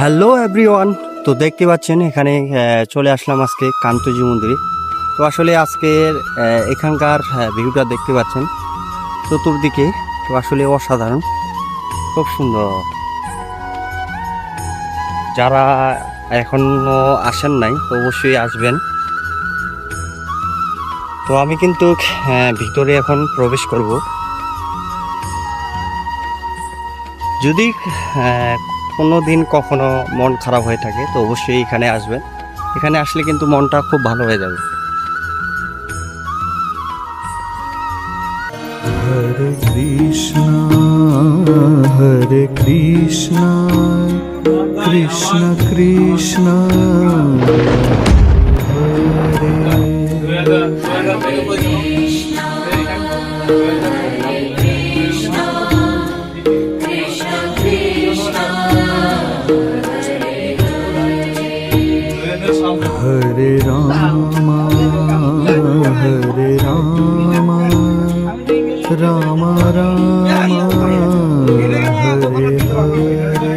Hello everyone, তো দেখতে পাচ্ছেন এখানে চলে আসলাম আজকে কান্তজি মন্দিরে। তো আসলে আজকের এখানকার ভিউটা দেখতে পাচ্ছেন চতুর্দিকে, তো আসলে অসাধারণ, খুব সুন্দর। যারা এখনো আসেন নাই তো অবশ্যই আসবেন। তো আমি কিন্তু ভিতরে এখন প্রবেশ করব। যদি কোনো দিন কখনো মন খারাপ হয়ে থাকে তো অবশ্যই এখানে আসবেন। এখানে আসলে কিন্তু মনটা খুব ভালো হয়ে যাবে। হরে কৃষ্ণ কৃষ্ণ কৃষ্ণ হরে রাম হরে রাম রাম রাম হরে হরে।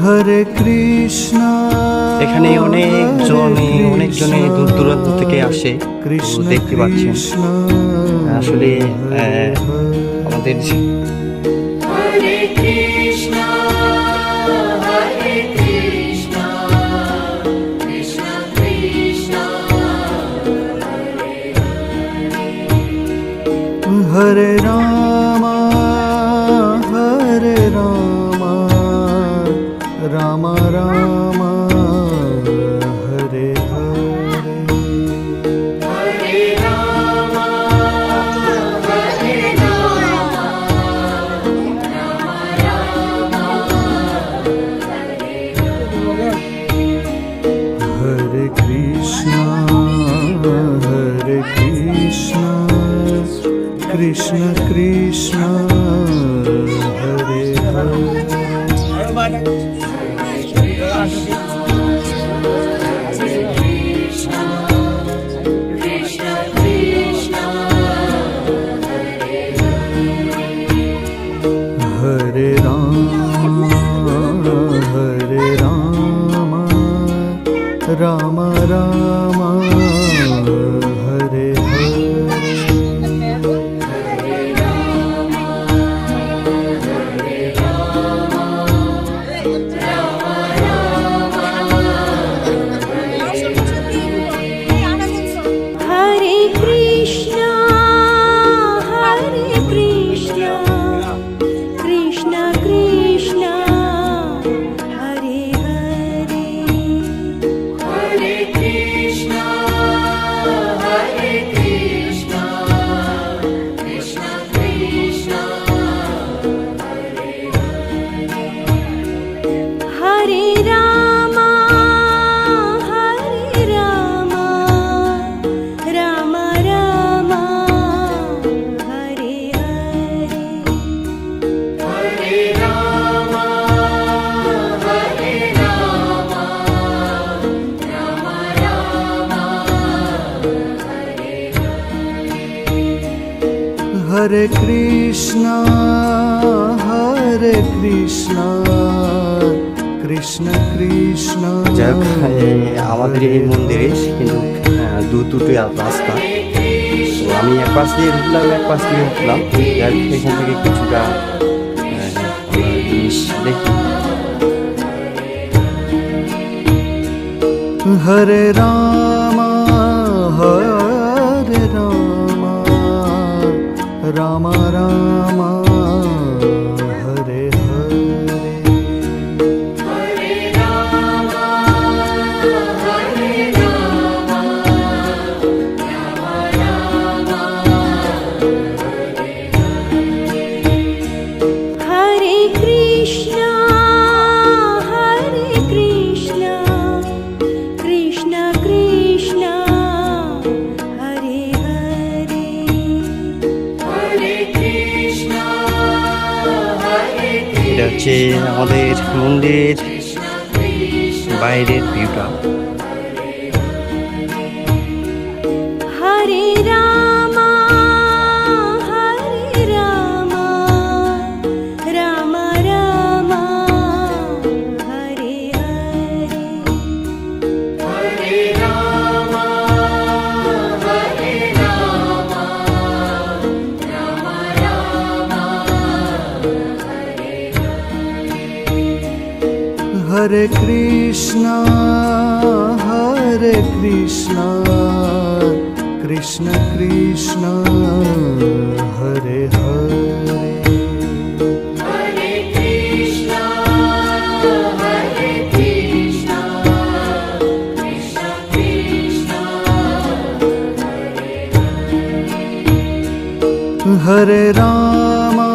হরে কৃষ্ণ, এখানে অনেকজনে দূর দূরান্ত থেকে আসে, তো দেখতে পাচ্ছেন আসলে আমাদের হরে রাম হরে রাম রাম রাম হরে হরে। হরে কৃষ্ণ কৃষ্ণ কৃষ্ণ হরে হরে। হরে রাম রাম রাম হরে হরে। হরে কৃষ্ণ কৃষ্ণ কৃষ্ণ। যাই হোক, আমাদের এই মন্দিরে কিন্তু দুটো রাস্তা, তো আমি এক পাশ দিয়ে ঢুকলাম, এক পাশ দিয়ে উঠলাম। এখান থেকে কিছুটা জিনিস দেখি। হরে রাম হরে রাম রাম রাম হরে হরে। এটা হচ্ছে আমাদের মন্দির বাইরের ভিউটা। হরে রামা হরে রামা রামা রামা Hare Hare Hare Krishna, Hare Krishna, Krishna Krishna, Hare Hare. Hare Rama,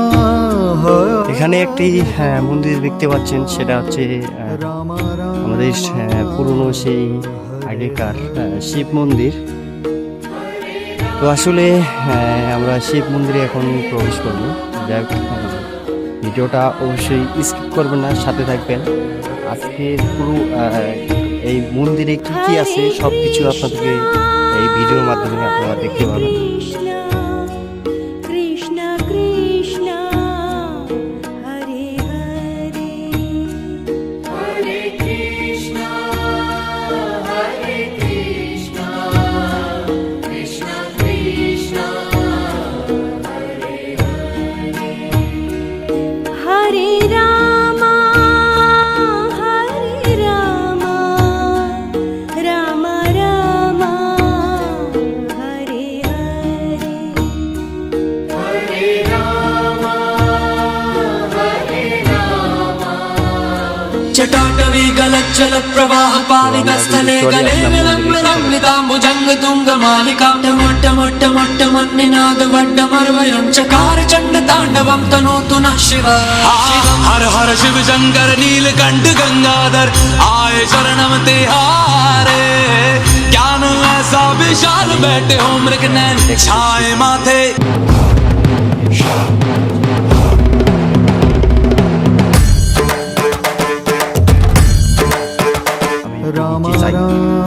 এখানে একটি মন্দির দেখতে পাচ্ছেন, সেটা হচ্ছে Rama Rama, আমাদের পুরনো সেই আগেকার শিব মন্দির। তো আসলে আমরা শিব মন্দিরে এখন প্রবেশ করবো। যাই হোক, ভিডিওটা অবশ্যই স্কিপ করবেন না, সাথে থাকবেন। আজকে পুরো এই মন্দিরে কি কি আছে সব কিছু আপনাদেরকে এই ভিডিওর মাধ্যমে আপনারা দেখতে পাবেন। কৃষ্ণ কৃষ্ণ হরে হরে হরে কৃষ্ণ হরে কৃষ্ণ কৃষ্ণ কৃষ্ণ হরে রামা হরে রামা রামা রামা হরে হরে चटाटवी गलज्जल प्रवाह पालिकस्थले गले विलम्बिताम्बुजङ्ग तुङ्गमालिकां टमट्टमट्टमट्टमन्निनादवड्डमर्वयं चकार चण्ड ताण्डवं तनोतु नः शिवा हर हर शिव शंकर नीलकंठ गंगाधर आए शरणम तिहारे ज्ञान ऐसा विशाल बैठे हो मृग नैन छाए माथे Rama Design. Rama,